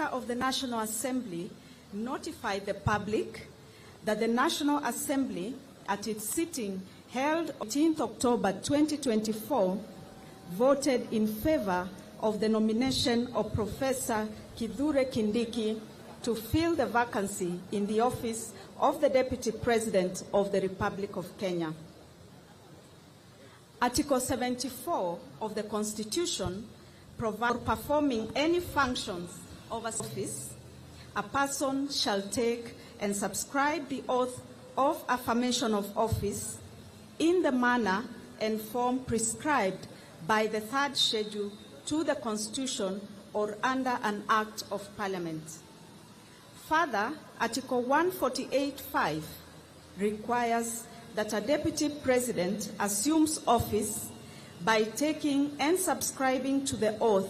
Speaker of the National Assembly notified the public that the National Assembly, at its sitting held on 18th October 2024, voted in favor of the nomination of Professor Kithure Kindiki to fill the vacancy in the office of the Deputy President of the Republic of Kenya. Article 74 of the Constitution provides for performing any functions of an office, a person shall take and subscribe the oath of affirmation of office in the manner and form prescribed by the third schedule to the Constitution or under an Act of Parliament. Further, Article 148(5) requires that a Deputy President assumes office by taking and subscribing to the oath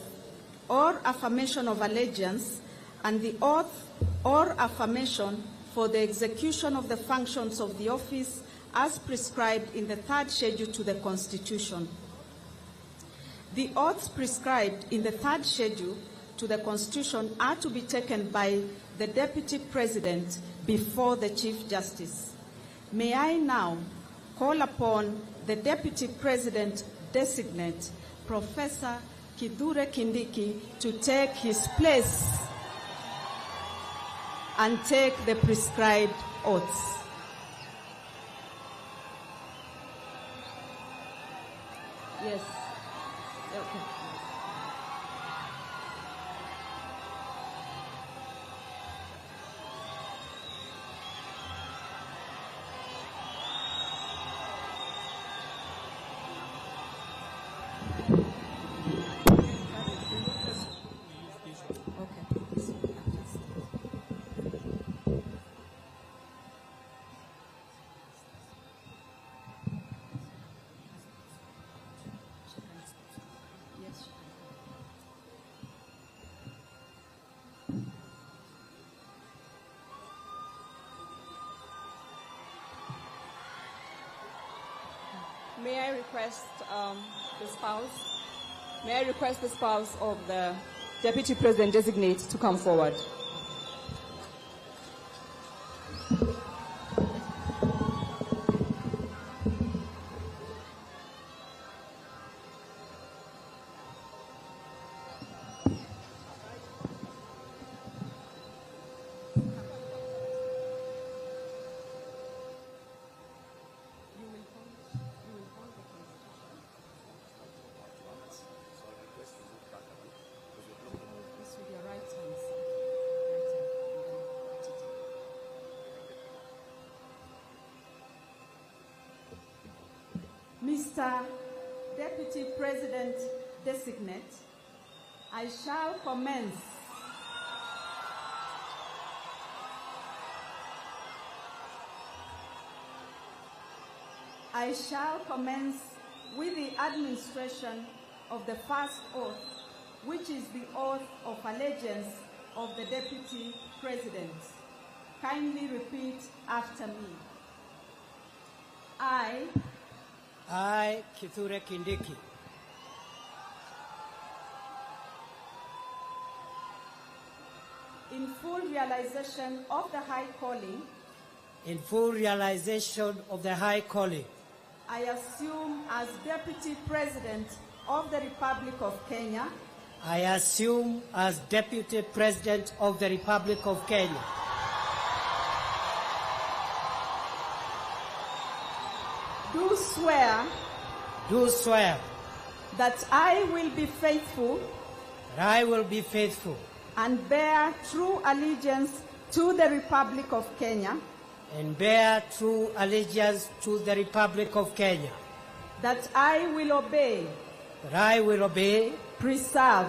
or affirmation of allegiance and the oath or affirmation for the execution of the functions of the office as prescribed in the third schedule to the Constitution. The oaths prescribed in the third schedule to the Constitution are to be taken by the Deputy President before the Chief Justice. May I now call upon the Deputy President designate, Professor Kithure Kindiki, to take his place and take the prescribed oaths. Yes. Okay. May I request the spouse of the Deputy President designate to come forward. Mr. Deputy President designate, I shall commence with the administration of the first oath, which is the oath of allegiance of the Deputy President. Kindly repeat after me. I, Kithure Kindiki, in full realization of the high calling, I assume as Deputy President of the Republic of Kenya, do swear that I will be faithful and bear true allegiance to the Republic of Kenya, that I will obey, preserve,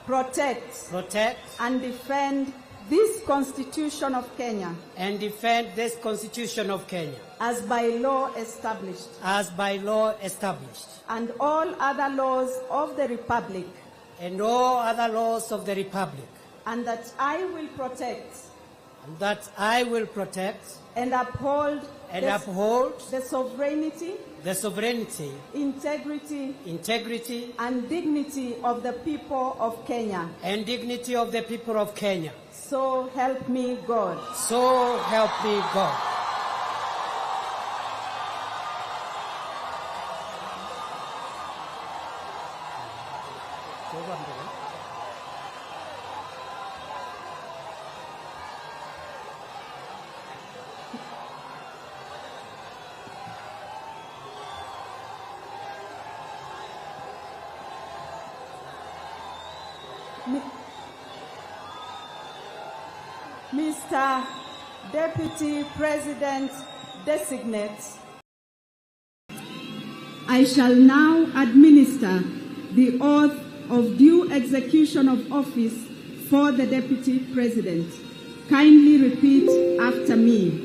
protect, and defend this Constitution of Kenya, as by law established, and all other laws of the Republic, and that I will protect, and that I will protect and uphold the sovereignty, integrity, and dignity of the people of Kenya. So help me God. So help me God. Mr. Deputy President Designate, I shall now administer the oath of due execution of office for the Deputy President. Kindly repeat after me.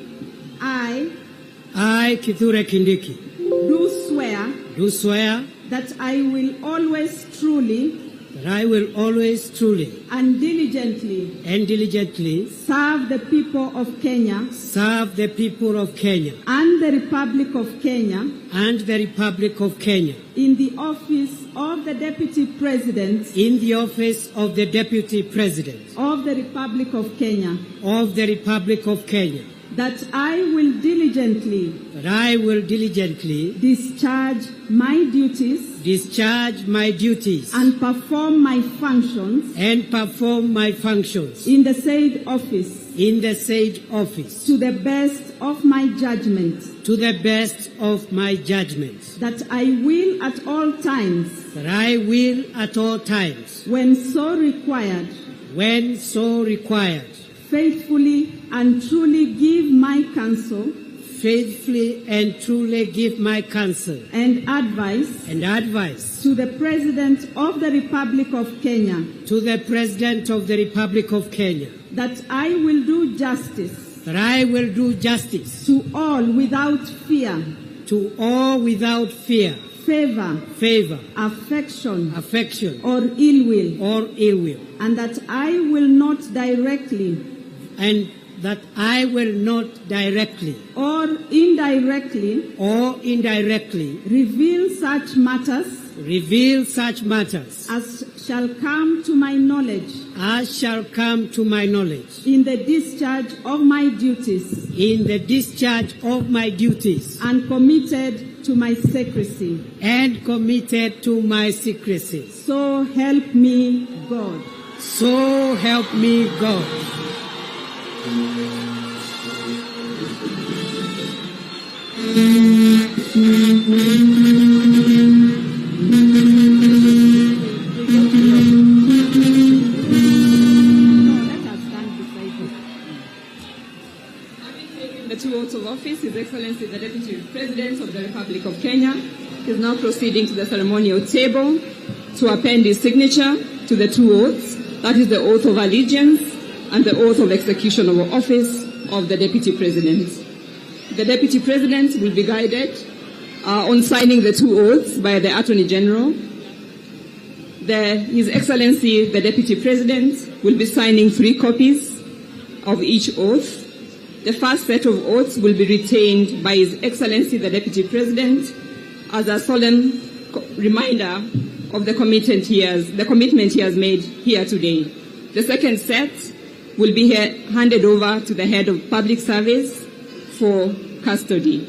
I, Kithure Kindiki, do swear that I will always truly and diligently serve the people of Kenya and the Republic of Kenya in the office of the Deputy President of the Republic of Kenya, that I will diligently discharge my duties and perform my functions in the said office to the best of my judgment, that I will at all times when so required faithfully and truly give my counsel and advice to the President of the Republic of Kenya, that I will do justice to all without fear, favor, affection, or ill will, and that I will not directly or indirectly reveal such matters as shall come to my knowledge in the discharge of my duties and committed to my secrecy. So help me God. So help me God. The two oaths of office, His Excellency the Deputy President of the Republic of Kenya is now proceeding to the ceremonial table to append his signature to the two oaths, that is the oath of allegiance and the oath of execution of office of the Deputy President. The Deputy President will be guided on signing the two oaths by the Attorney General. His Excellency the Deputy President will be signing 3 copies of each oath. The first set of oaths will be retained by His Excellency the Deputy President as a solemn reminder of the commitment he has made here today. The second set will be handed over to the Head of Public Service for custody.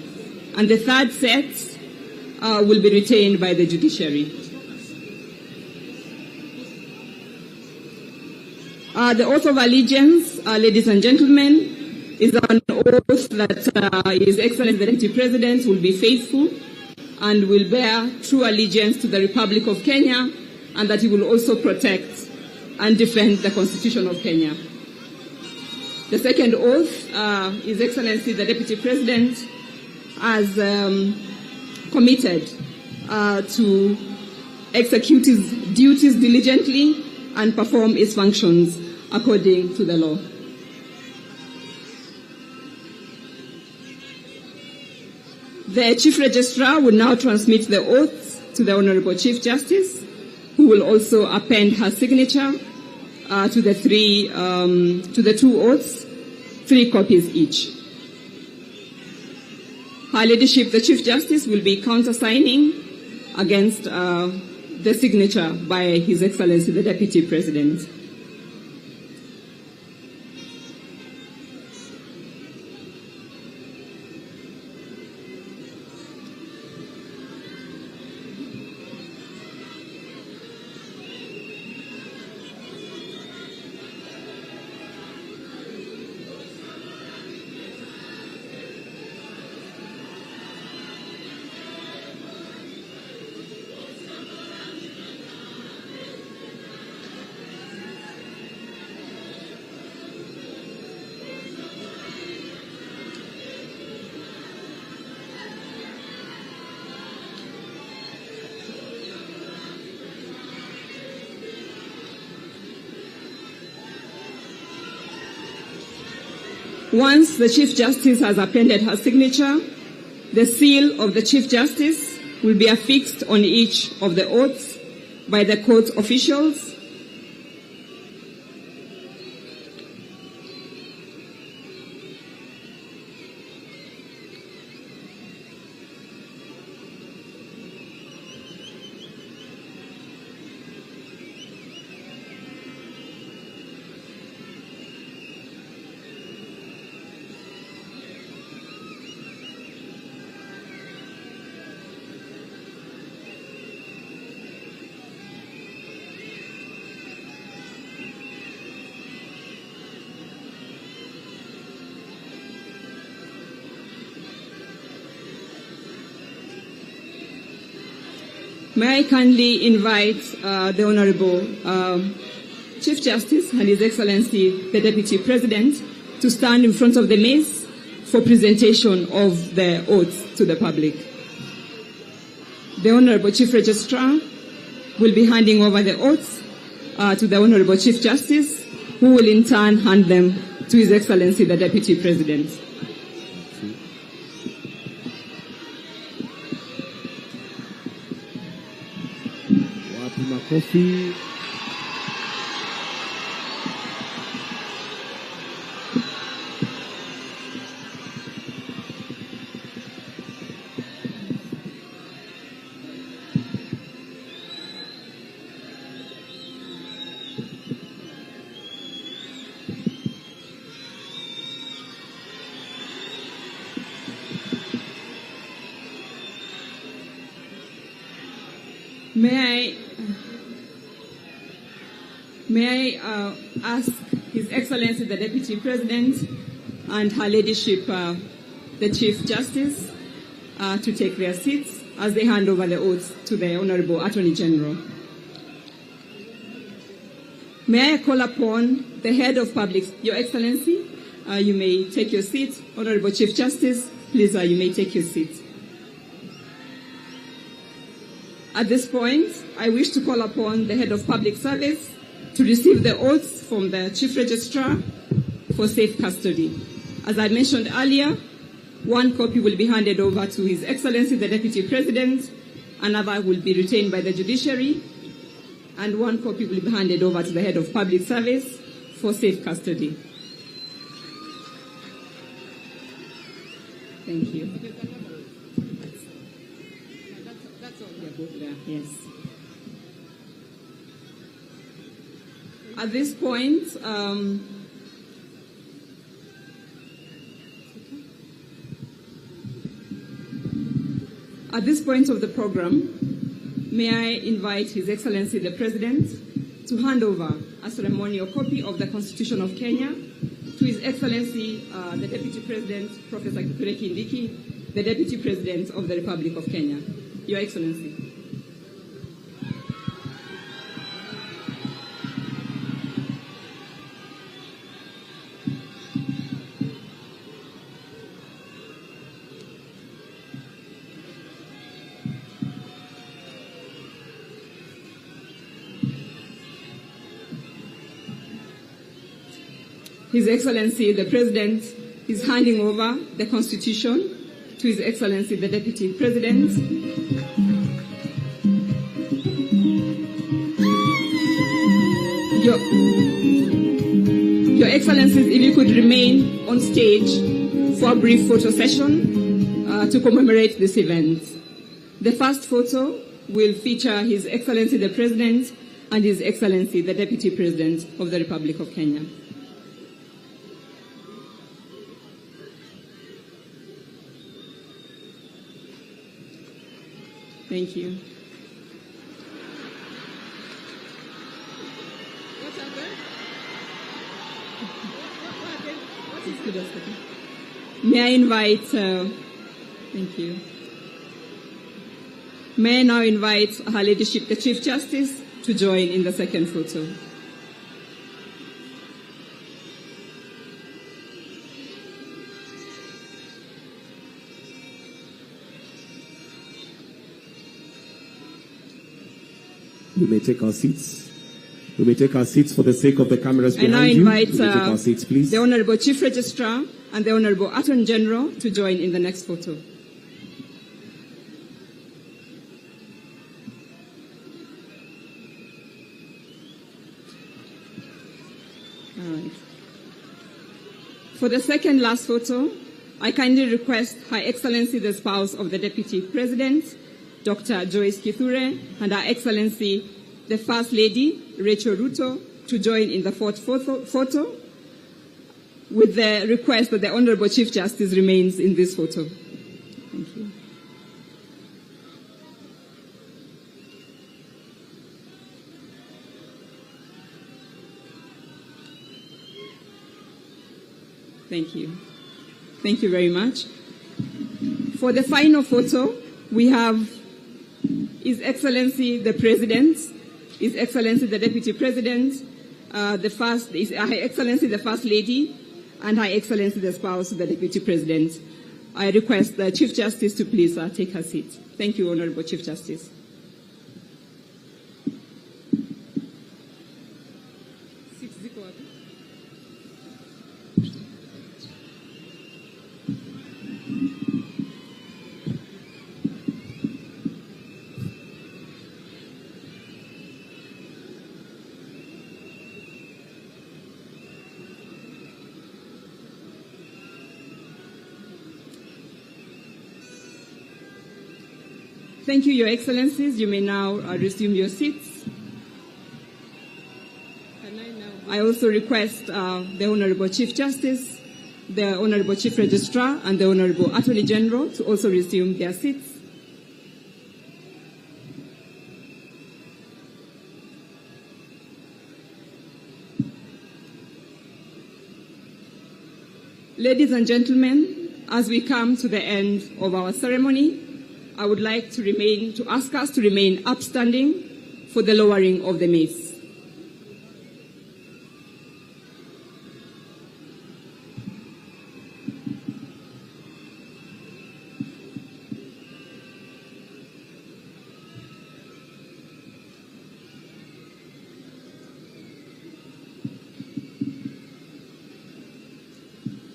And the third set will be retained by the judiciary. The oath of allegiance, ladies and gentlemen, is an oath that His Excellency the Deputy President will be faithful and will bear true allegiance to the Republic of Kenya, and that he will also protect and defend the Constitution of Kenya. The second oath, His Excellency the Deputy President has committed to execute his duties diligently and perform his functions according to the law. The Chief Registrar will now transmit the oaths to the Honorable Chief Justice, who will also append her signature to the two oaths 3 copies each. Her Ladyship, the Chief Justice, will be countersigning against the signature by His Excellency, the Deputy President. Once the Chief Justice has appended her signature, the seal of the Chief Justice will be affixed on each of the oaths by the court officials. May I kindly invite the Honorable Chief Justice and His Excellency, the Deputy President, to stand in front of the maze for presentation of the oaths to the public. The Honorable Chief Registrar will be handing over the oaths to the Honorable Chief Justice, who will in turn hand them to His Excellency, the Deputy President. Coffee. May I ask His Excellency, the Deputy President, and Her Ladyship, the Chief Justice, to take their seats as they hand over the oaths to the Honorable Attorney General. May I call upon the Head of Public, Your Excellency, you may take your seat. Honorable Chief Justice, please, you may take your seat. At this point, I wish to call upon the Head of Public Service to receive the oaths from the Chief Registrar for safe custody. As I mentioned earlier, one copy will be handed over to His Excellency, the Deputy President, another will be retained by the judiciary, and one copy will be handed over to the Head of Public Service for safe custody. Thank you. That's all. They're both there. Yes. At this point, of the program, may I invite His Excellency the President to hand over a ceremonial copy of the Constitution of Kenya to His Excellency the Deputy President, Professor Kithure Kindiki, the Deputy President of the Republic of Kenya. Your Excellency. His Excellency, the President, is handing over the Constitution to His Excellency, the Deputy President. Your Excellencies, if you could remain on stage for a brief photo session to commemorate this event. The first photo will feature His Excellency the President and His Excellency the Deputy President of the Republic of Kenya. Thank you. What's happened? What happened? May I invite, thank you. May I now invite Her Ladyship, the Chief Justice, to join in the second photo. We may take our seats. We may take our seats for the sake of the cameras behind you. I now invite we may take our seats, please. The Honorable Chief Registrar and the Honorable Attorney General to join in the next photo. All right. For the second last photo, I kindly request Her Excellency the spouse of the Deputy President, Dr. Joyce Kithure, and Her Excellency the First Lady, Rachel Ruto, to join in the fourth photo, with the request that the Honorable Chief Justice remains in this photo. Thank you. Thank you. Thank you very much. For the final photo, we have His Excellency the President, His Excellency the Deputy President, Her Excellency the First Lady, and Her Excellency the spouse of the Deputy President. I request the Chief Justice to please take her seat. Thank you, Honorable Chief Justice. Thank you, Your Excellencies. You may now resume your seats. I also request the Honorable Chief Justice, the Honorable Chief Registrar, and the Honorable Attorney General to also resume their seats. Ladies and gentlemen, as we come to the end of our ceremony, I would like to ask us to remain upstanding for the lowering of the mace.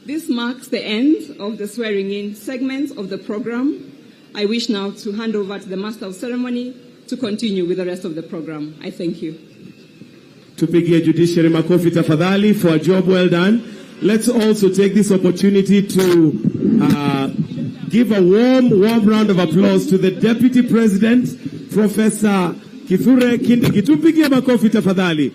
This marks the end of the swearing-in segment of the program. I wish now to hand over to the Master of Ceremony to continue with the rest of the program. I thank you. Tupigie Judiciary makofi tafadhali for a job well done. Let's also take this opportunity to give a warm round of applause to the Deputy President, Professor Kithure Kindiki. Tupigie makofi tafadhali.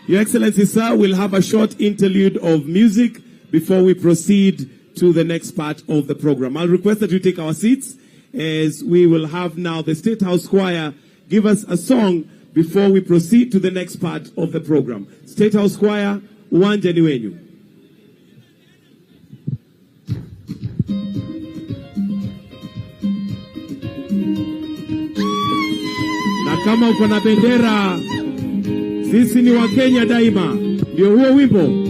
Your Excellency, sir, we'll have a short interlude of music before we proceed to the next part of the program. I'll request that you take our seats as we will have now the State House Choir give us a song before we proceed to the next part of the program. State House Choir, uwanjani wenyu. Na kama uko na bendera, sisi ni wa Kenya daima. Ndio huo wimbo.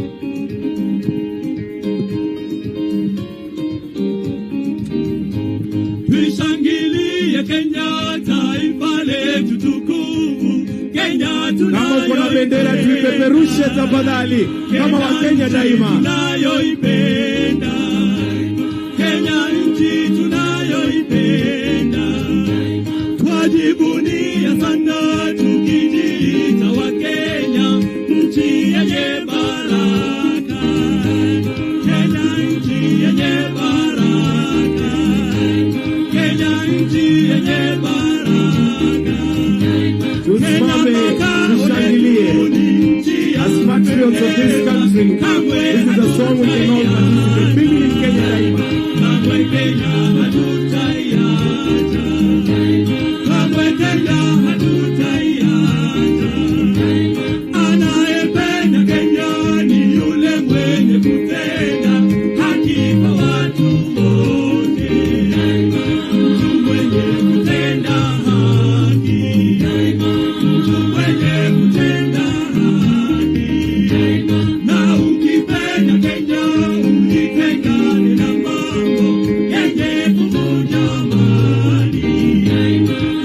Kenya taifa letu tukufu, Kenya kama uko na bendera tuipeperushe tafadhali, kama wa Kenya daima. Tunayoipenda Kenya, nchi tunayoipenda, twajivunia sana tukijiita wa Kenya, nchi patriots of this country, this is a song we can all participate. Bring in Kenya Daima. Anayependa Kenya ni yule mwenye kutenda haki kwa watu wote. Mtu mwenye kutenda haki, mtu mwenye kutenda haki. Na ukipenda Kenya ujitengane na mambo yenye kuvunja amani.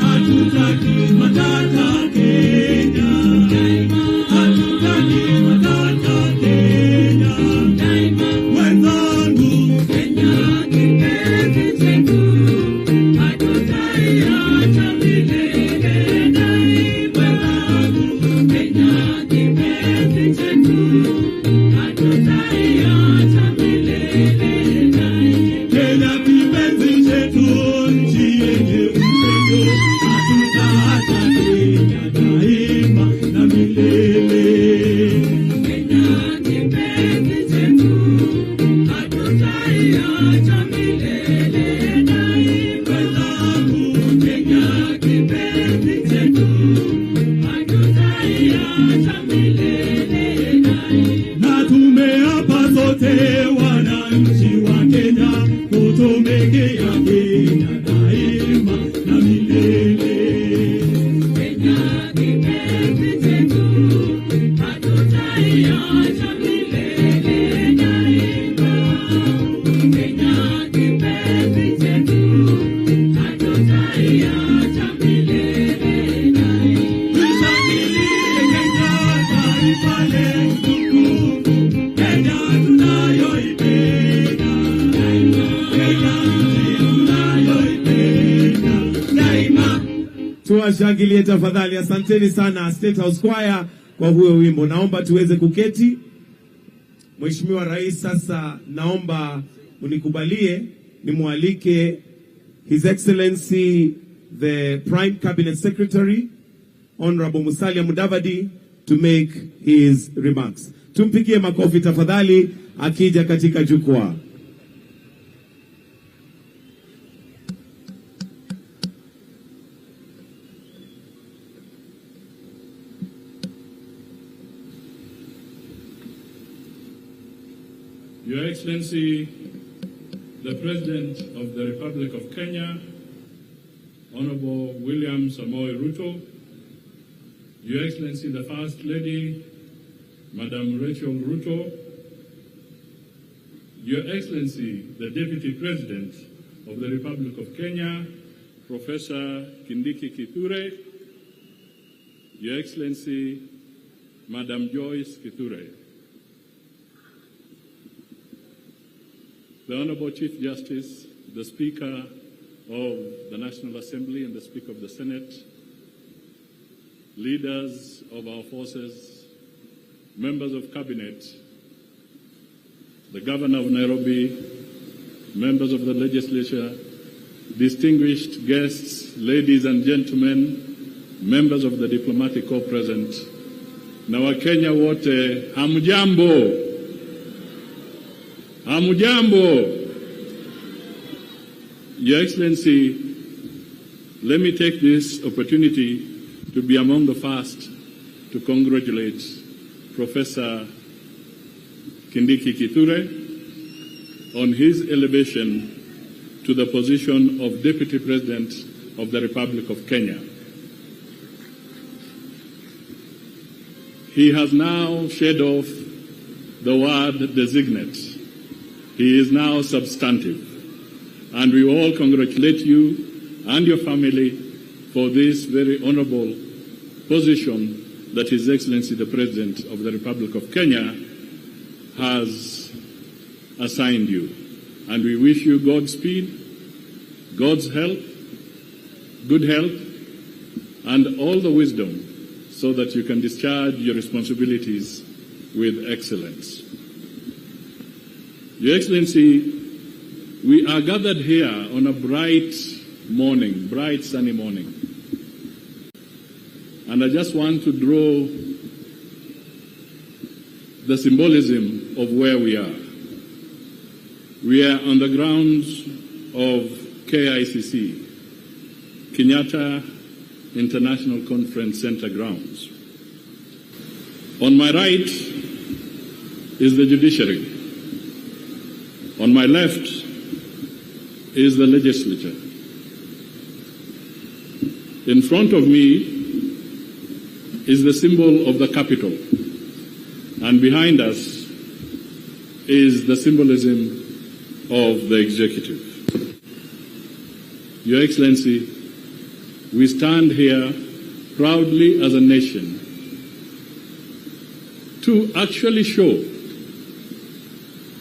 Hatutaki matata Kenya, hatutaki matata Kenya. Wenzangu, Kenya kipenzi chetu, hatutaiacha milele daima. Kenya kipenzi chetu, hatutaiacha milele daima. Kenya kipenzi chetu, nchi yenye upendo, hatutaacha Kenya daima na milele. Kenya kipenzi chetu, hatutaiacha milele daima. Kenya kipenzi chetu, hatutaiacha milele daima. Na tumeapa sote wananchi wa Kenya kutumikia Kenya daima na milele. Kenya kipenzi chetu, hatutaiacha milele daima. Kenya kipenzi chetu, hatutaiacha milele daima. Tushangilie Kenya taifa letu tukufu, Kenya tunayoipenda daima. Kenya nchi tunayoipenda daima. Tuwashangilie tafadhali. Asanteni sana State House Choir kwa huo wimbo. Naomba tuweze kuketi. Mheshimiwa Rais, sasa naomba unikubalie nimwalike His Excellency the Prime Cabinet Secretary Honorable Musalia Mudavadi to make his remarks. Tumpigie makofi tafadhali akija katika jukwaa. Your Excellency, the President of the Republic of Kenya, Honorable William Samoei Ruto, Your Excellency, the First Lady, Madam Rachel Ruto, Your Excellency, the Deputy President of the Republic of Kenya, Professor Kindiki Kithure, Your Excellency, Madam Joyce Kithure, the Honorable Chief Justice, the Speaker of the National Assembly and the Speaker of the Senate, leaders of our forces, members of Cabinet, the Governor of Nairobi, members of the legislature, distinguished guests, ladies and gentlemen, members of the diplomatic corps present, na Wakenya wote, hamjambo. Hamjambo. Your Excellency, let me take this opportunity to be among the first to congratulate Professor Kindiki Kithure on his elevation to the position of Deputy President of the Republic of Kenya. He has now shed off the word designate. He is now substantive. And we all congratulate you and your family for this very honorable position that His Excellency the President of the Republic of Kenya has assigned you. And we wish you Godspeed, God's help, good health, and all the wisdom so that you can discharge your responsibilities with excellence. Your Excellency, we are gathered here on a bright morning, bright sunny morning. And I just want to draw the symbolism of where we are. We are on the grounds of KICC, Kenyatta International Conference Center grounds. On my right is the judiciary. On my left is the legislature. In front of me is the symbol of the capital, and behind us is the symbolism of the executive. Your Excellency, we stand here proudly as a nation to actually show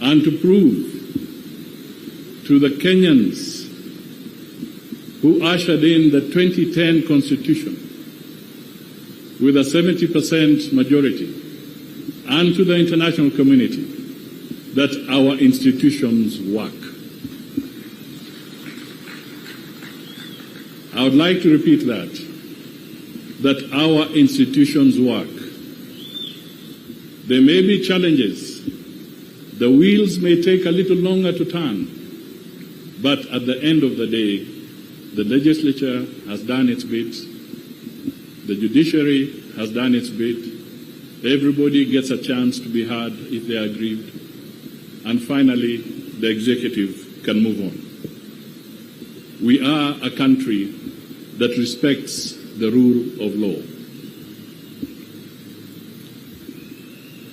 and to prove to the Kenyans who ushered in the 2010 Constitution with a 70% majority, and to the international community, that our institutions work. I would like to repeat that our institutions work. There may be challenges. The wheels may take a little longer to turn, but at the end of the day, the legislature has done its bit, the judiciary has done its bit, everybody gets a chance to be heard if they are aggrieved, and finally, the executive can move on. We are a country that respects the rule of law.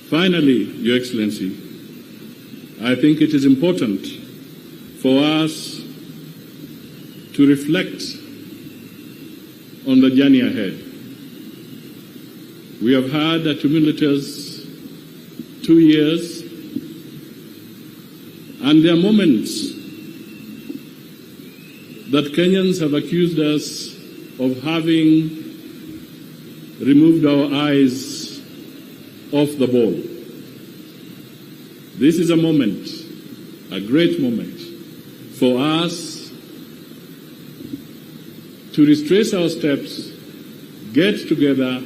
Finally, Your Excellency, I think it is important for us to reflect on the journey ahead. We have had a tumultuous 2 years, and there are moments that Kenyans have accused us of having removed our eyes off the ball. This is a moment, a great moment, for us to retrace our steps, get together,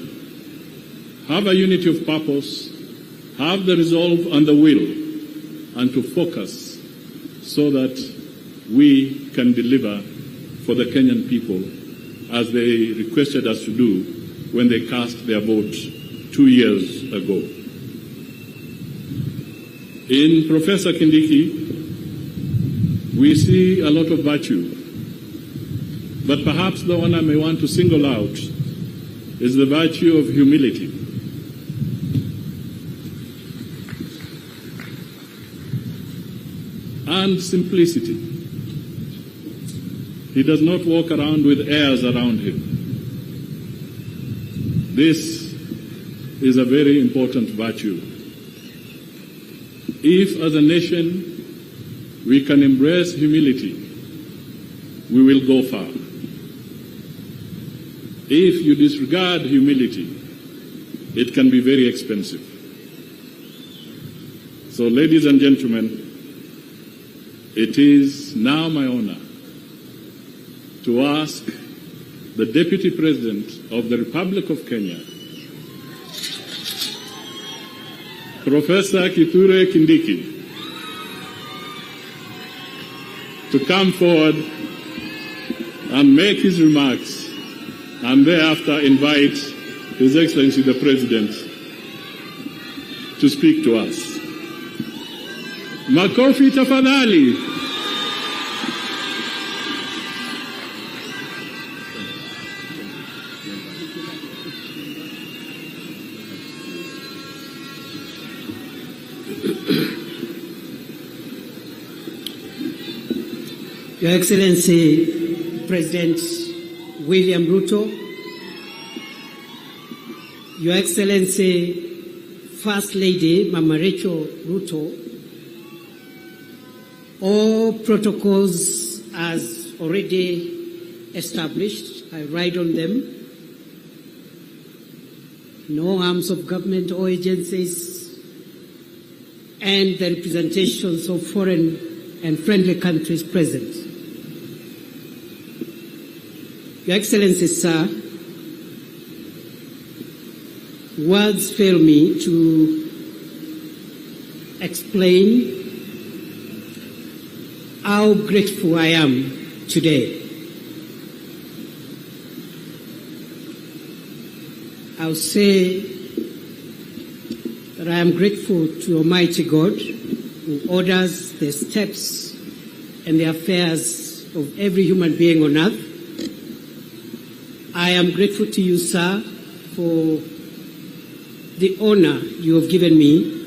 have a unity of purpose, have the resolve and the will, and to focus so that we can deliver for the Kenyan people as they requested us to do when they cast their vote 2 years ago. In Professor Kindiki, we see a lot of virtue, but perhaps the one I may want to single out is the virtue of humility. And simplicity. He does not walk around with airs around him. This is a very important virtue. If, as a nation, we can embrace humility, we will go far. If you disregard humility, it can be very expensive. So, ladies and gentlemen, it is now my honor to ask the Deputy President of the Republic of Kenya, Professor Kithure Kindiki, to come forward and make his remarks, and thereafter invite His Excellency the President to speak to us. Makofi tafadhali. Your Excellency, President William Ruto, Your Excellency, First Lady Mama Rachel Ruto, all protocols as already established, I ride on them. No arms of government or agencies, and the representations of foreign and friendly countries present. Your Excellency, sir, words fail me to explain how grateful I am today. I'll say that I am grateful to Almighty God who orders the steps and the affairs of every human being on earth. I am grateful to you, sir, for the honor you have given me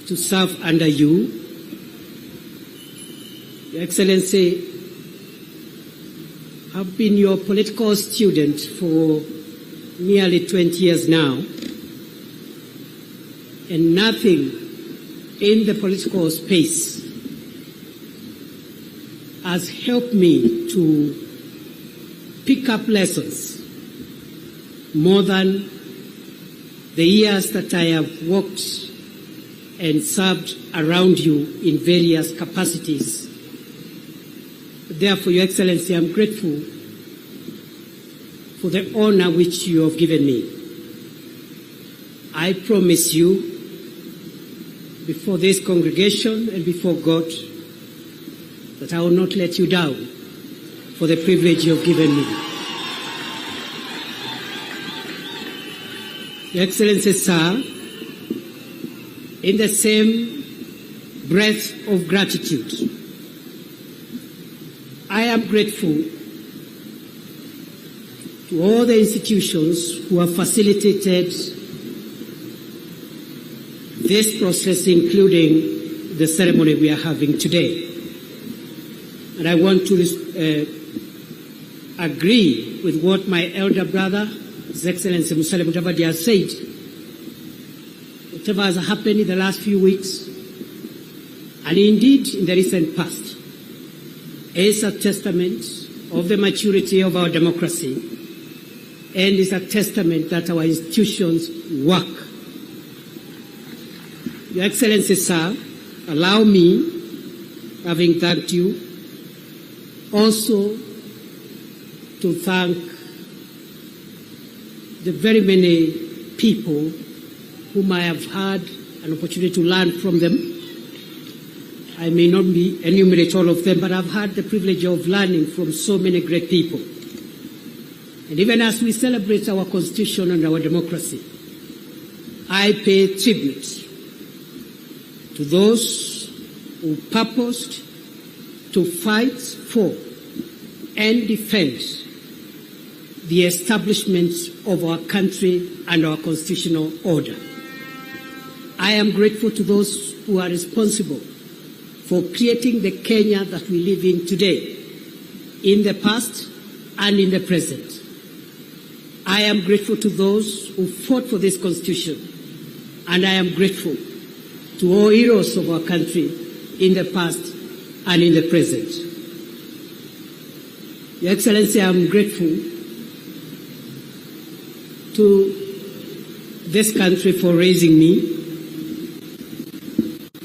to serve under you. Your Excellency, I've been your political student for nearly 20 years now, and nothing in the political space has helped me to pick up lessons more than the years that I have worked and served around you in various capacities. Therefore, Your Excellency, I'm grateful for the honor which you have given me. I promise you, before this congregation and before God, that I will not let you down for the privilege you have given me. Your Excellency, sir, in the same breath of gratitude, I am grateful to all the institutions who have facilitated this process, including the ceremony we are having today. And I want to agree with what my elder brother, His Excellency Musalia Mudavadi, has said. Whatever has happened in the last few weeks, and indeed in the recent past, is a testament of the maturity of our democracy, and is a testament that our institutions work. Your Excellency, sir, allow me, having thanked you, also to thank the very many people whom I have had an opportunity to learn from them. I may not enumerate all of them, but I've had the privilege of learning from so many great people. And even as we celebrate our Constitution and our democracy, I pay tribute to those who purposed to fight for and defend the establishment of our country and our constitutional order. I am grateful to those who are responsible for creating the Kenya that we live in today, in the past and in the present. I am grateful to those who fought for this Constitution, and I am grateful to all heroes of our country in the past and in the present. Your Excellency, I am grateful to this country for raising me.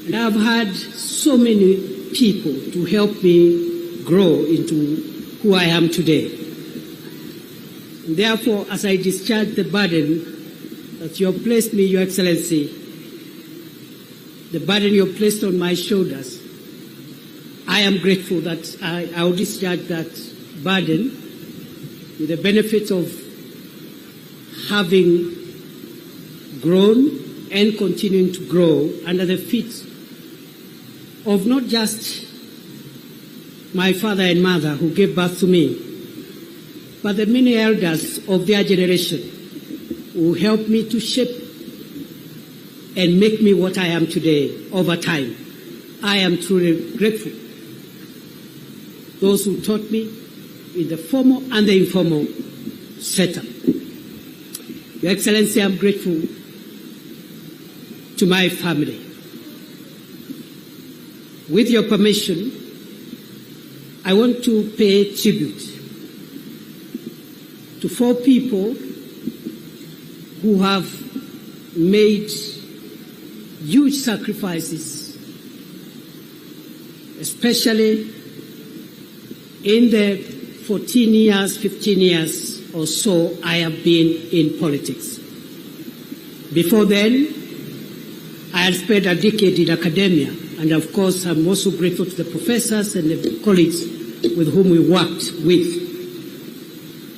And I've had so many people to help me grow into who I am today. And therefore, as I discharge the burden that you have placed me, Your Excellency, the burden you have placed on my shoulders, I am grateful that I will discharge that burden with the benefit of having grown and continuing to grow under the feet of not just my father and mother who gave birth to me, but the many elders of their generation who helped me to shape and make me what I am today over time. I am truly grateful. Those who taught me in the formal and the informal setup. Your Excellency, I'm grateful to my family. With your permission, I want to pay tribute to 4 people who have made huge sacrifices, especially in the 14 years, 15 years or so I have been in politics. Before then, I had spent a decade in academia, and of course I'm also grateful to the professors and the colleagues with whom we worked with.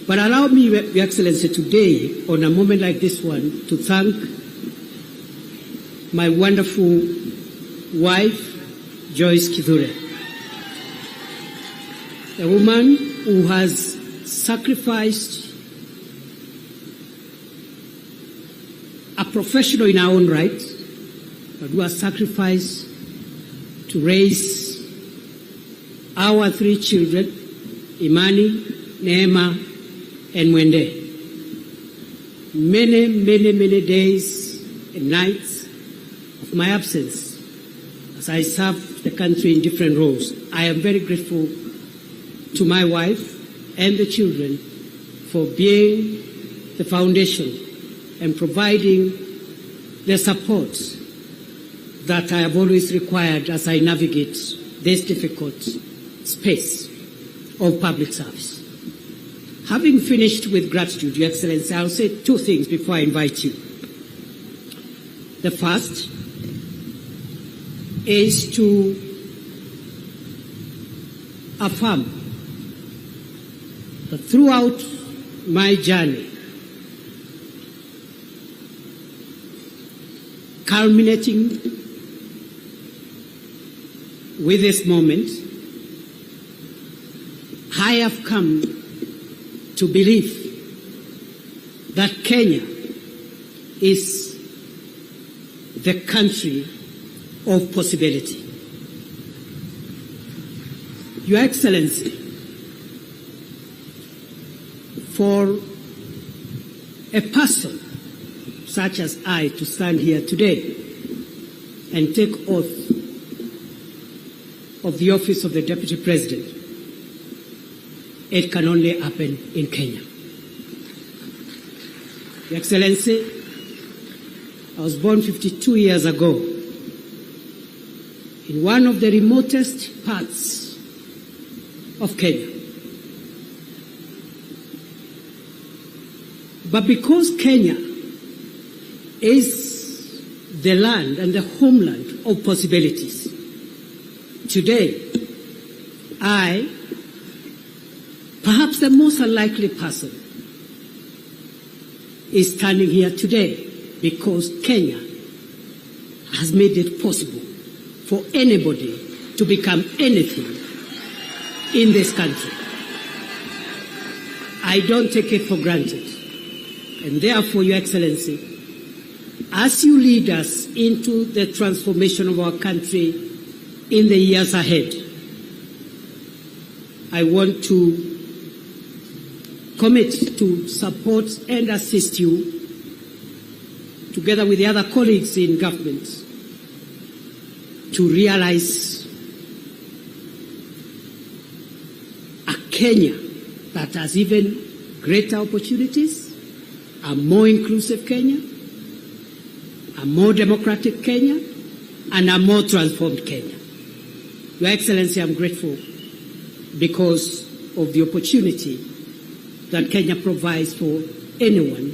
But allow me, Your Excellency, today, on a moment like this one, to thank my wonderful wife, Joyce Kithure, a woman who has sacrificed, a professional in her own right, but who has sacrificed to raise our 3 children, Imani, Neema, and Mwende. Many days and nights of my absence as I served the country in different roles. I am very grateful to my wife and the children for being the foundation and providing the support that I have always required as I navigate this difficult space of public service. Having finished with gratitude, Your Excellency, I'll say 2 things before I invite you. The first is to affirm that throughout my journey, culminating with this moment, I have come to believe that Kenya is the country of possibility. Your Excellency, for a person such as I to stand here today and take oath of the office of the Deputy President, it can only happen in Kenya. Your Excellency, I was born 52 years ago in one of the remotest parts of Kenya. But because Kenya is the land and the homeland of possibilities, today I, perhaps the most unlikely person, is standing here today because Kenya has made it possible for anybody to become anything in this country. I don't take it for granted. And therefore, Your Excellency, as you lead us into the transformation of our country in the years ahead, I want to commit to support and assist you, together with the other colleagues in government, to realize a Kenya that has even greater opportunities, a more inclusive Kenya, a more democratic Kenya, and a more transformed Kenya. Your Excellency, I'm grateful because of the opportunity that Kenya provides for anyone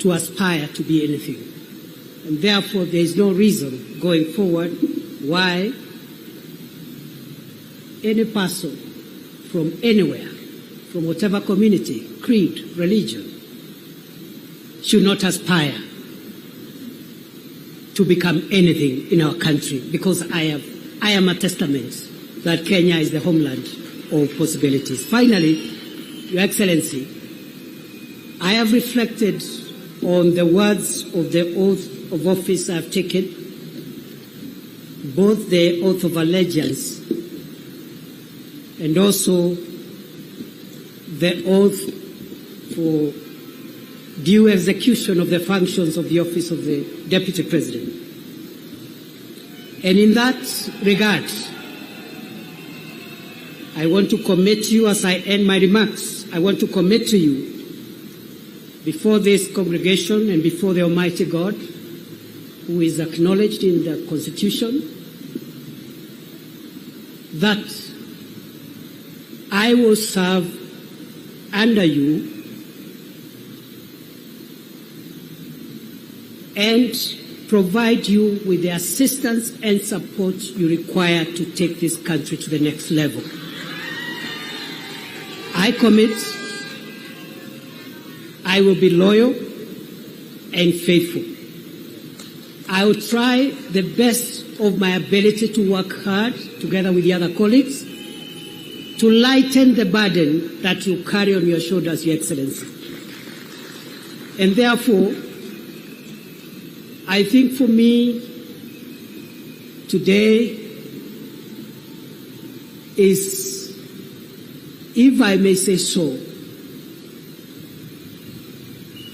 to aspire to be anything. And therefore, there is no reason going forward why any person from anywhere, from whatever community, creed, religion, should not aspire to become anything in our country, because I am a testament that Kenya is the homeland of possibilities. Finally, Your Excellency, I have reflected on the words of the oath of office I have taken, both the oath of allegiance and also the oath for due execution of the functions of the office of the Deputy President. And in that regard, I want to commit to you, as I end my remarks, I want to commit to you before this congregation and before the Almighty God, who is acknowledged in the Constitution, that I will serve under you and provide you with the assistance and support you require to take this country to the next level. I commit I will be loyal and faithful. I will try the best of my ability to work hard together with the other colleagues to lighten the burden that you carry on your shoulders, Your Excellency. And therefore, I think for me, today is, if I may say so,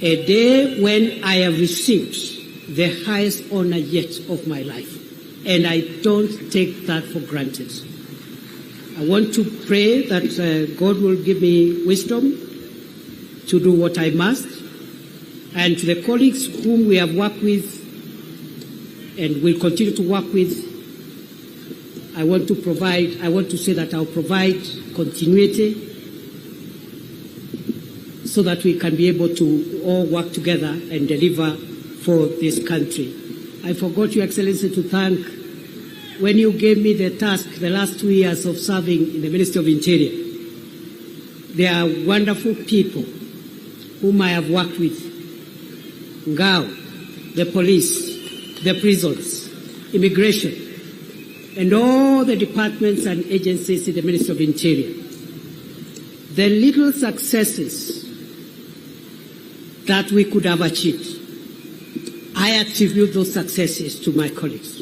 a day when I have received the highest honor yet of my life. And I don't take that for granted. I want to pray that God will give me wisdom to do what I must. And to the colleagues whom we have worked with and will continue to work with, I want to say that I'll provide continuity so that we can be able to all work together and deliver for this country. I forgot, Your Excellency, to thank, when you gave me the task the last 2 years of serving in the Ministry of Interior, there are wonderful people whom I have worked with. Ngao, the police, the prisons, immigration, and all the departments and agencies in the Ministry of Interior. The little successes that we could have achieved, I attribute those successes to my colleagues.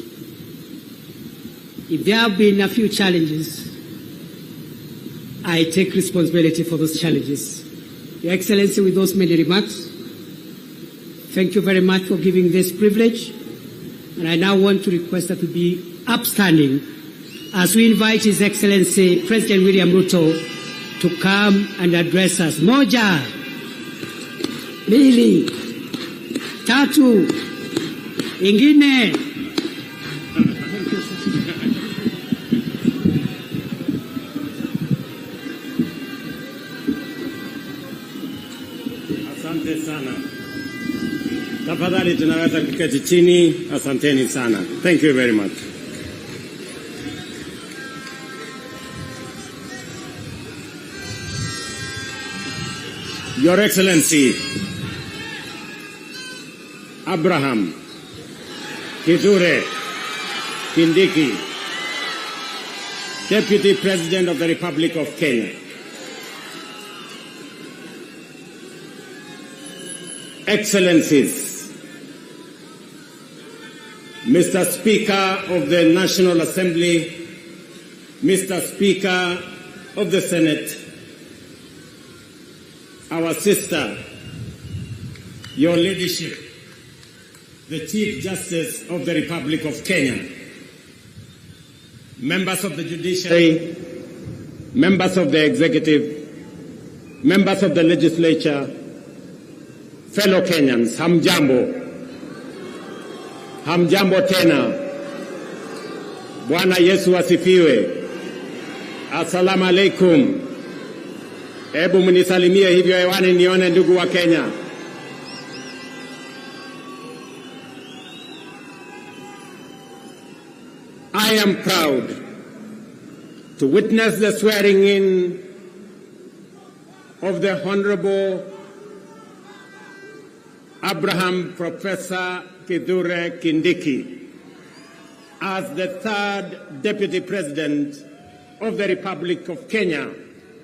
If there have been a few challenges, I take responsibility for those challenges. Your Excellency, with those many remarks, thank you very much for giving this privilege. And I now want to request that we be upstanding as we invite His Excellency President William Ruto to come and address us. Moja, mbili, tatu, ingine. Asante sana. Tafadhali tunaweza kuketi chini. Asanteni sana. Thank you very much. Your Excellency, Abraham, Kithure, Kindiki, Deputy President of the Republic of Kenya, Excellencies, Mr. Speaker of the National Assembly, Mr. Speaker of the Senate, our sister, your leadership, the Chief Justice of the Republic of Kenya, members of the judiciary, members of the executive, members of the legislature, fellow Kenyans, hamjambo. Hamjambo tena. Bwana Yesu asifiwe. Assalamu alaikum. Hebu mnisalimie hivyo hewani nione ndugu wa Kenya. I am proud to witness the swearing in of the Honorable Abraham Professor Kithure Kindiki as the third Deputy President of the Republic of Kenya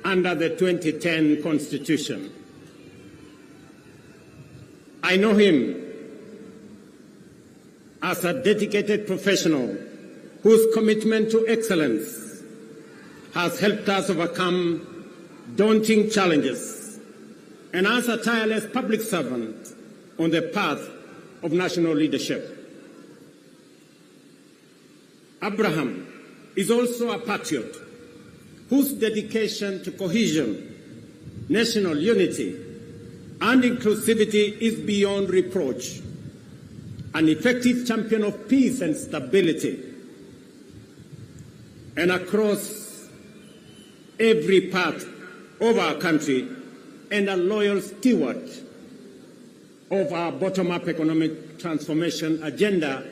under the 2010 Constitution. I know him as a dedicated professional whose commitment to excellence has helped us overcome daunting challenges, and as a tireless public servant on the path of national leadership. Abraham is also a patriot whose dedication to cohesion, national unity, and inclusivity is beyond reproach, an effective champion of peace and stability, and across every part of our country, and a loyal steward of our bottom-up economic transformation agenda,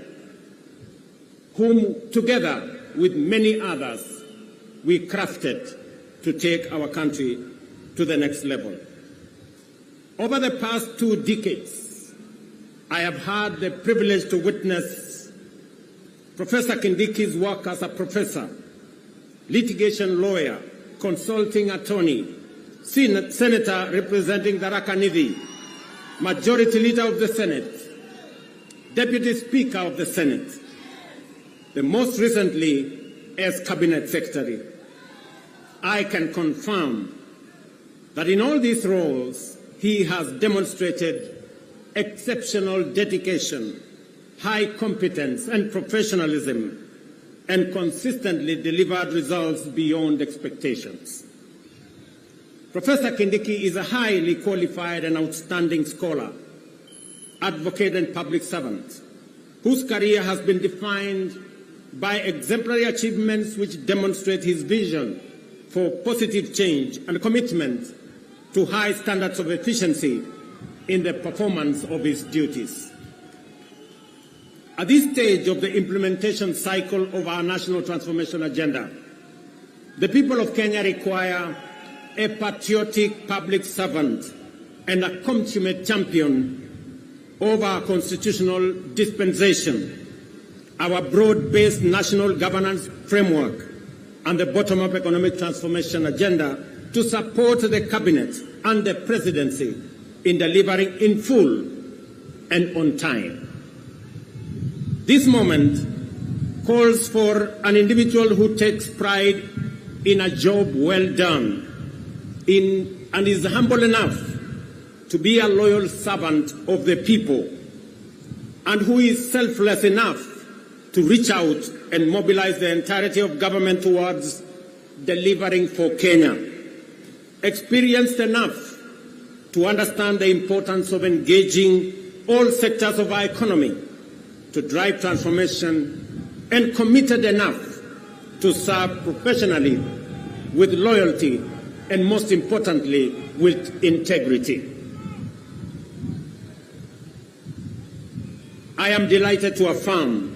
whom together with many others we crafted to take our country to the next level. Over the past 2 decades, I have had the privilege to witness Professor Kindiki's work as a professor, litigation lawyer, consulting attorney, senator representing Tharaka Nithi, majority leader of the Senate, deputy speaker of the Senate, the most recently as cabinet secretary. I can confirm that in all these roles, he has demonstrated exceptional dedication, high competence and professionalism, and consistently delivered results beyond expectations. Professor Kindiki is a highly qualified and outstanding scholar, advocate and public servant, whose career has been defined by exemplary achievements which demonstrate his vision for positive change and commitment to high standards of efficiency in the performance of his duties. At this stage of the implementation cycle of our national transformation agenda, the people of Kenya require a patriotic public servant and a consummate champion of our constitutional dispensation, our broad-based national governance framework, and the bottom-up economic transformation agenda to support the cabinet and the presidency in delivering in full and on time. This moment calls for an individual who takes pride in a job well done and is humble enough to be a loyal servant of the people, and who is selfless enough to reach out and mobilize the entirety of government towards delivering for Kenya, experienced enough to understand the importance of engaging all sectors of our economy to drive transformation, and committed enough to serve professionally with loyalty and, most importantly, with integrity. I am delighted to affirm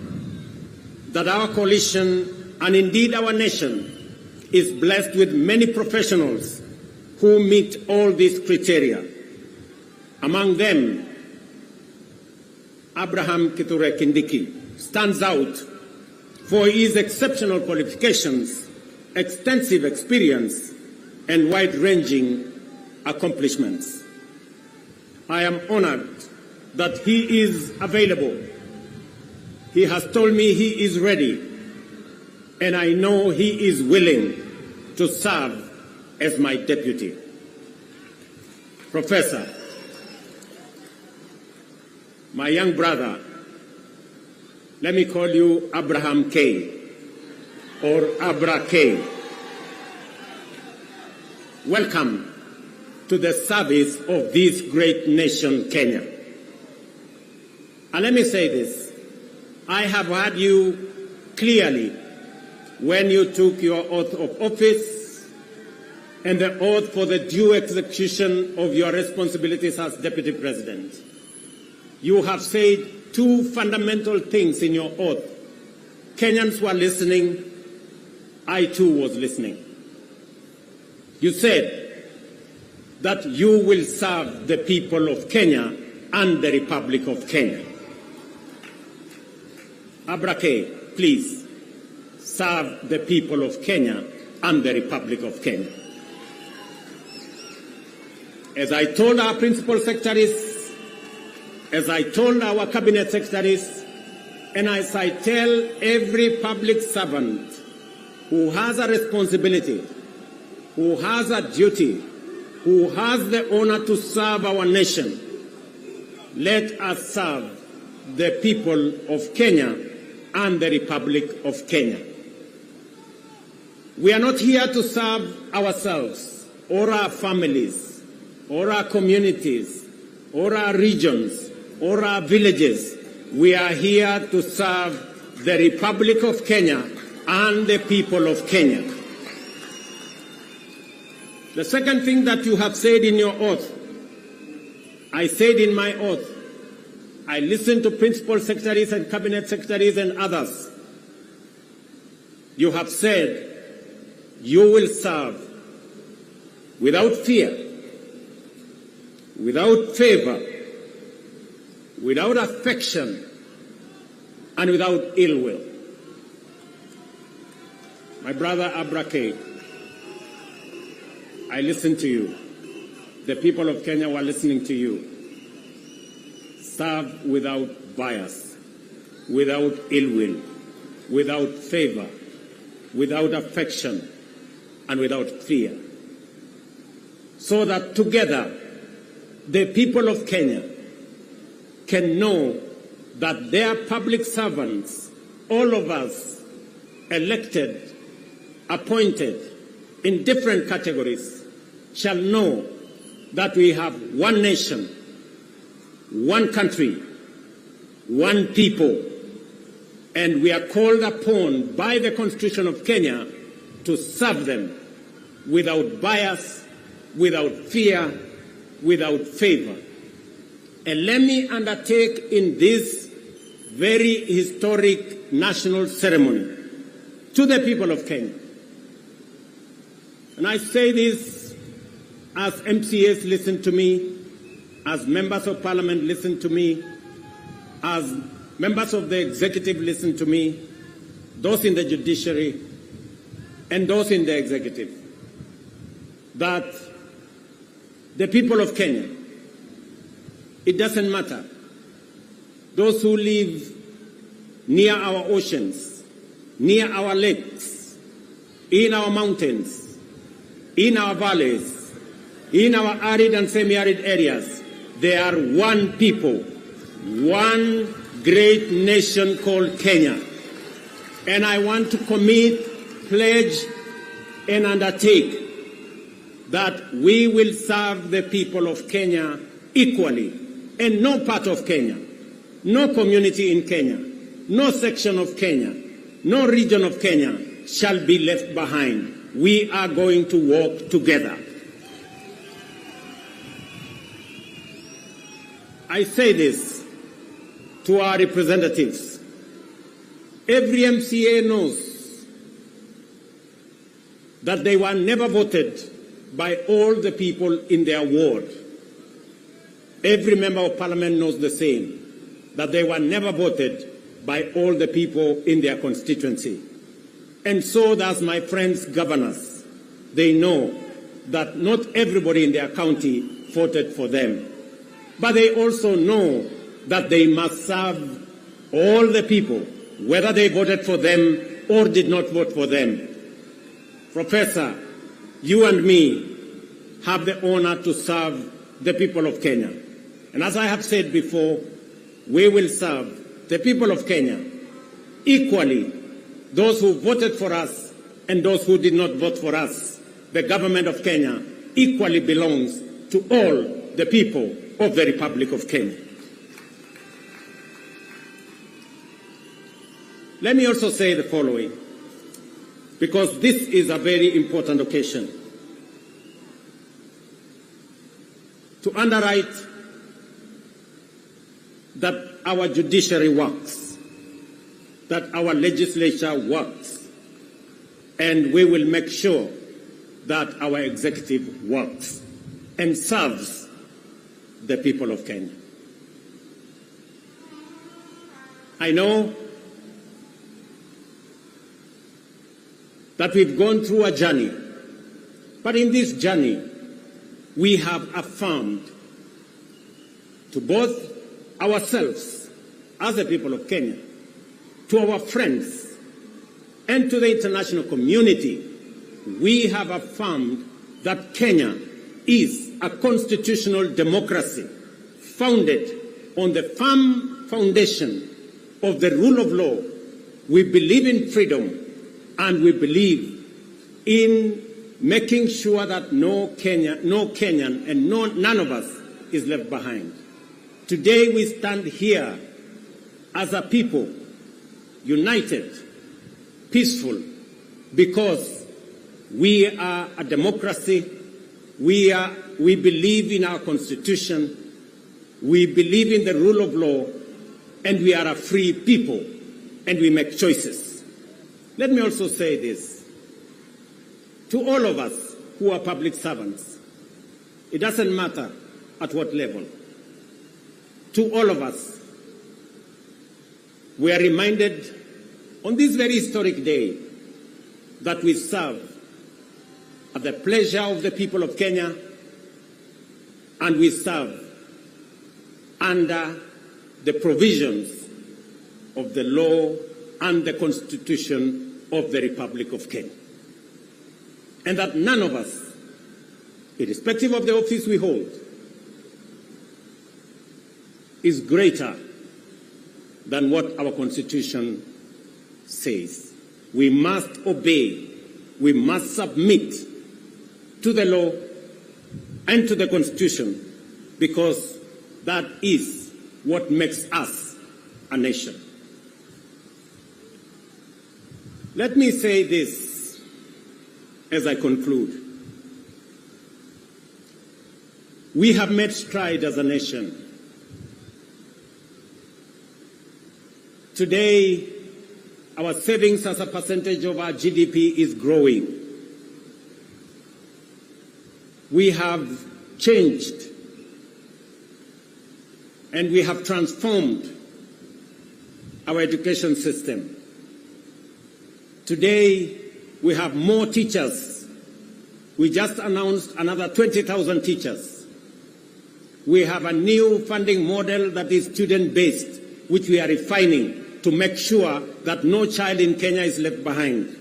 that our coalition, and indeed our nation, is blessed with many professionals who meet all these criteria. Among them, Abraham Kithure Kindiki stands out for his exceptional qualifications, extensive experience, and wide-ranging accomplishments. I am honored that he is available. He has told me he is ready, and I know he is willing to serve as my deputy. Professor, my young brother, let me call you Abraham K. or Abra K. Welcome to the service of this great nation, Kenya. And let me say this, I have heard you clearly when you took your oath of office and the oath for the due execution of your responsibilities as Deputy President. You have said 2 fundamental things in your oath. Kenyans were listening. I too was listening. You said that you will serve the people of Kenya and the Republic of Kenya. Abrake, please serve the people of Kenya and the Republic of Kenya. As I told our principal secretaries, as I told our cabinet secretaries, and as I tell every public servant who has a responsibility, who has a duty, who has the honor to serve our nation, let us serve the people of Kenya and the Republic of Kenya. We are not here to serve ourselves or our families or our communities or our regions or our villages. We are here to serve the Republic of Kenya and the people of Kenya. The second thing that you have said in your oath, I said in my oath, I listened to principal secretaries and cabinet secretaries and others. You have said you will serve without fear, without favor, without affection, and without ill will. My brother Abrake, I listened to you. The people of Kenya were listening to you. Serve without bias, without ill will, without favor, without affection, and without fear. So that together, the people of Kenya can know that their public servants, all of us, elected, appointed in different categories, shall know that we have one nation, one country, one people, and we are called upon by the Constitution of Kenya to serve them without bias, without fear, without favor. And let me undertake in this very historic national ceremony to the people of Kenya. And I say this as MCAs listen to me, as members of parliament listen to me, as members of the executive listen to me, those in the judiciary and those in the executive, that the people of Kenya, it doesn't matter, those who live near our oceans, near our lakes, in our mountains, in our valleys, in our arid and semi-arid areas, they are one people, one great nation called Kenya. And I want to commit, pledge, and undertake that we will serve the people of Kenya equally, and no part of Kenya, no community in Kenya, no section of Kenya, no region of Kenya shall be left behind. We are going to work together. I say this to our representatives. Every MCA knows that they were never voted by all the people in their ward. Every member of parliament knows the same, that they were never voted by all the people in their constituency. And so does my friends governors. They know that not everybody in their county voted for them. But they also know that they must serve all the people, whether they voted for them or did not vote for them. Professor, you and me have the honor to serve the people of Kenya. And as I have said before, we will serve the people of Kenya equally, those who voted for us and those who did not vote for us. The government of Kenya equally belongs to all the people of the Republic of Kenya. Let me also say the following, because this is a very important occasion. To underwrite that our judiciary works, that our legislature works, and we will make sure that our executive works and serves the people of Kenya. I know that we've gone through a journey, but in this journey, we have affirmed to both ourselves as the people of Kenya, to our friends, and to the international community, we have affirmed that Kenya is a constitutional democracy founded on the firm foundation of the rule of law. We believe in freedom, and we believe in making sure that no Kenyan and none of us is left behind. Today we stand here as a people, united, peaceful, because we are a democracy. We believe in our constitution. We believe in the rule of law, and we are a free people, and we make choices. Let me also say this. To all of us who are public servants, it doesn't matter at what level. To all of us, we are reminded on this very historic day that we serve at the pleasure of the people of Kenya, and we serve under the provisions of the law and the Constitution of the Republic of Kenya. And that none of us, irrespective of the office we hold, is greater than what our Constitution says. We must obey, we must submit to the law and to the Constitution, because that is what makes us a nation. Let me say this as I conclude. We have made stride as a nation. Today, our savings as a percentage of our GDP is growing. We have changed and we have transformed our education system. Today, we have more teachers. We just announced another 20,000 teachers. We have a new funding model that is student-based, which we are refining to make sure that no child in Kenya is left behind.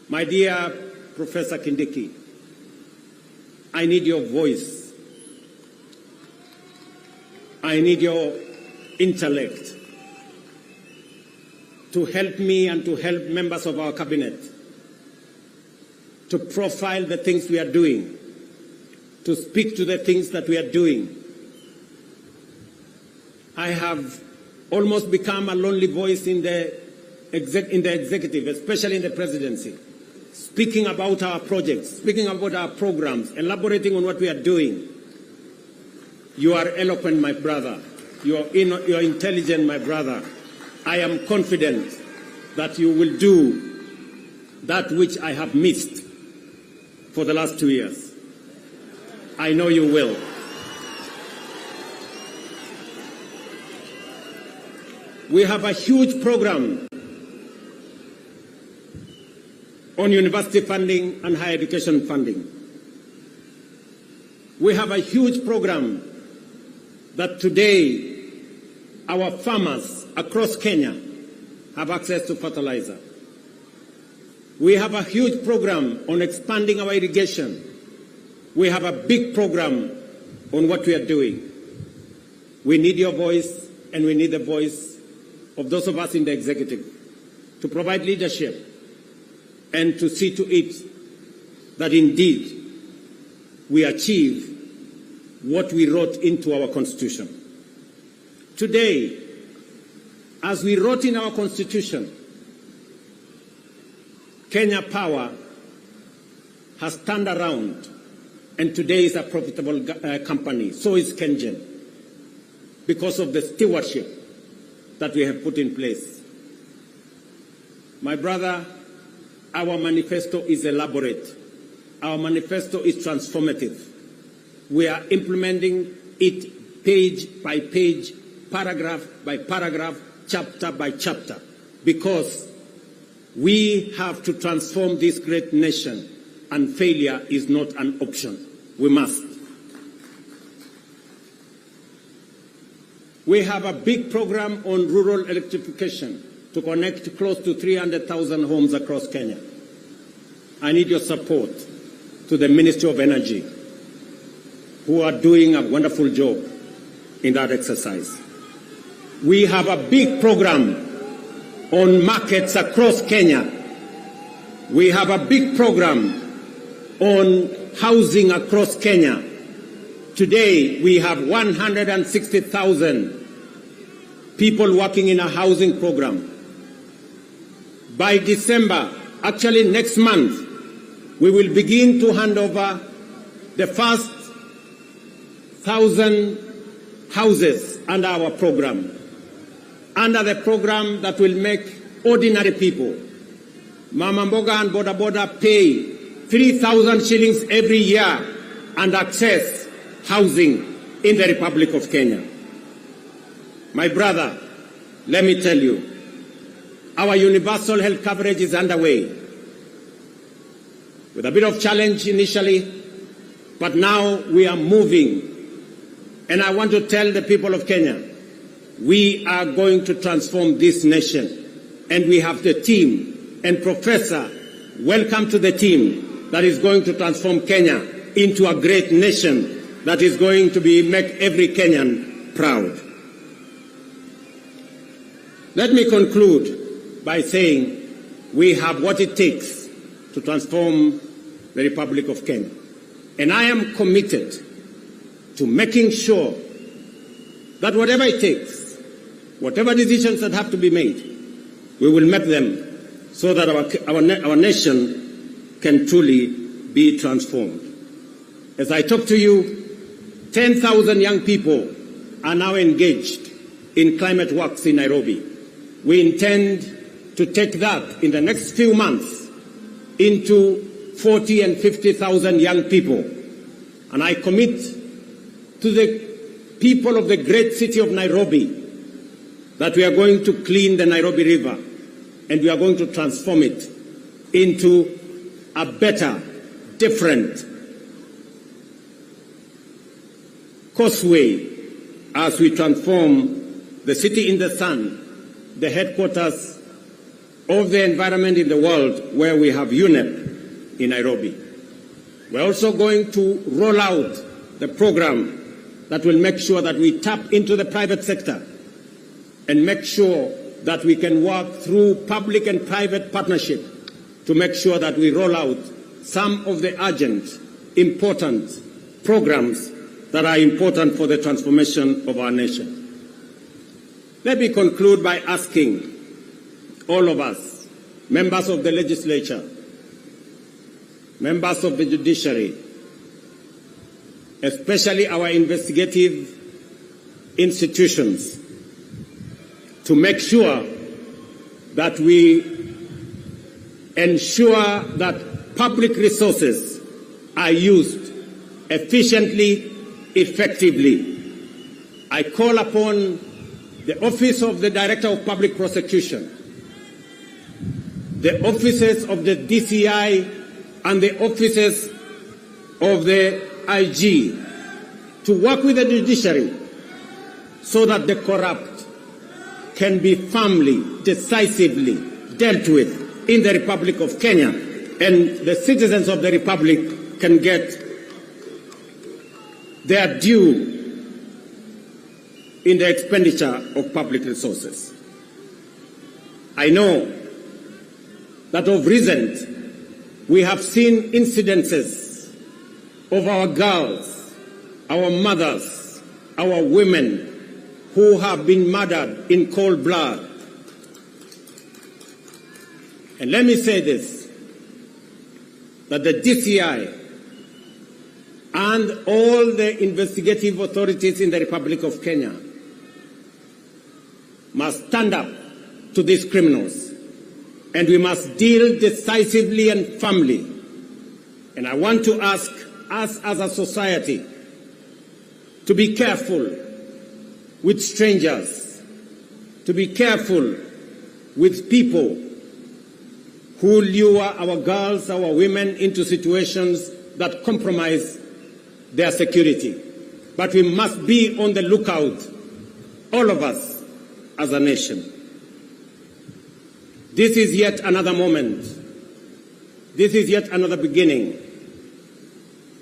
My dear Professor Kindiki, I need your voice. I need your intellect to help me and to help members of our cabinet to profile the things we are doing, to speak to the things that we are doing. I have almost become a lonely voice in the executive, especially in the presidency, speaking about our projects, speaking about our programs, elaborating on what we are doing. You are eloquent, my brother. You are intelligent, my brother. I am confident that you will do that which I have missed for the last 2 years. I know you will. We have a huge program on university funding and higher education funding. We have a huge program that today our farmers across Kenya have access to fertilizer. We have a huge program on expanding our irrigation. We have a big program on what we are doing. We need your voice, and we need the voice of those of us in the executive to provide leadership and to see to it that indeed we achieve what we wrote into our Constitution. Today, as we wrote in our Constitution, Kenya Power has turned around and today is a profitable company. So is KenGen, because of the stewardship that we have put in place. My brother, our manifesto is elaborate. Our manifesto is transformative. We are implementing it page by page, paragraph by paragraph, chapter by chapter, because we have to transform this great nation, and failure is not an option. We must. We have a big program on rural electrification to connect close to 300,000 homes across Kenya. I need your support to the Ministry of Energy, who are doing a wonderful job in that exercise. We have a big program on markets across Kenya. We have a big program on housing across Kenya. Today, we have 160,000 people working in a housing program. By December, actually next month, we will begin to hand over the first 1,000 houses under our program. under the program that will make ordinary people, Mama Mboga and Boda Boda, pay 3,000 shillings every year and access housing in the Republic of Kenya. My brother, let me tell you, our universal health coverage is underway, with a bit of challenge initially, but now we are moving. And I want to tell the people of Kenya, we are going to transform this nation. And we have the team. And Professor, welcome to the team that is going to transform Kenya into a great nation that is going to make every Kenyan proud. Let me conclude by saying we have what it takes to transform the Republic of Kenya. And I am committed to making sure that whatever it takes, whatever decisions that have to be made, we will make them so that our nation can truly be transformed. As I talk to you, 10,000 young people are now engaged in climate works in Nairobi. We intend to take that in the next few months into 40 and 50,000 young people. And I commit to the people of the great city of Nairobi that we are going to clean the Nairobi River and we are going to transform it into a better, different causeway as we transform the city in the sun, the headquarters of the environment in the world, where we have UNEP in Nairobi. We're also going to roll out the program that will make sure that we tap into the private sector and make sure that we can work through public and private partnership to make sure that we roll out some of the urgent, important programs that are important for the transformation of our nation. Let me conclude by asking all of us, members of the legislature, members of the judiciary, especially our investigative institutions, to make sure that we ensure that public resources are used efficiently, effectively. I call upon the Office of the Director of Public Prosecution, the offices of the DCI and the offices of the IG to work with the judiciary so that the corrupt can be firmly, decisively dealt with in the Republic of Kenya, and the citizens of the Republic can get their due in the expenditure of public resources. I know that of recent we have seen incidences of our girls, our mothers, our women who have been murdered in cold blood. And let me say this, that the DCI and all the investigative authorities in the Republic of Kenya must stand up to these criminals, and we must deal decisively and firmly. And I want to ask us as a society to be careful with strangers, to be careful with people who lure our girls, our women into situations that compromise their security. But we must be on the lookout, all of us, as a nation. This is yet another moment. This is yet another beginning.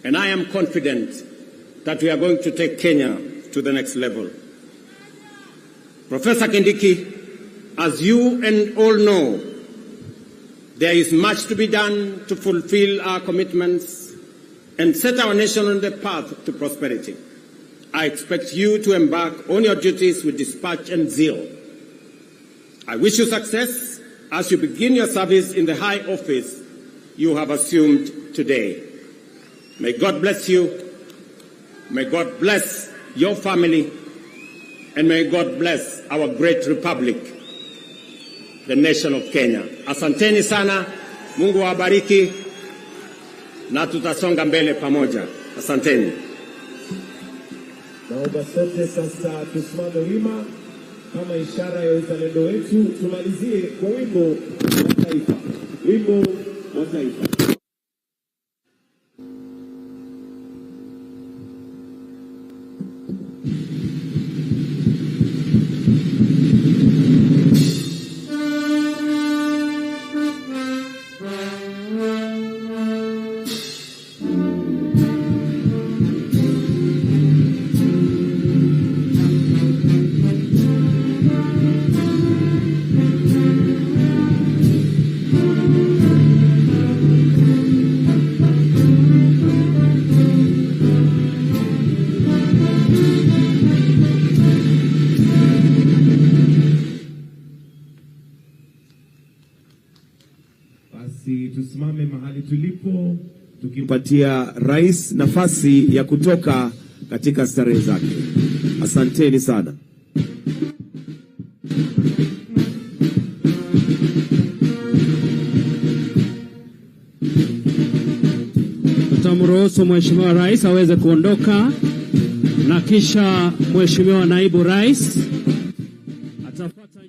And I am confident that we are going to take Kenya to the next level. Professor Kindiki, as you and all know, there is much to be done to fulfill our commitments and set our nation on the path to prosperity. I expect you to embark on your duties with dispatch and zeal. I wish you success as you begin your service in the high office you have assumed today. May God bless you. May God bless your family. and may God bless our great republic, the nation of Kenya. Asanteni sana, Mungu wabariki, na tutasonga mbele pamoja. Asanteni. Naomba sote sasa tusimame wima kama ishara ya uzalendo wetu. Tumalizie kwa wimbo wa taifa. Wimbo wa taifa. Tusimame mahali tulipo tukimpatia rais nafasi ya kutoka katika starehe zake. Asanteni sana. Tutamruhusu Mheshimiwa Rais aweze kuondoka na kisha Mheshimiwa Naibu Rais atafuata.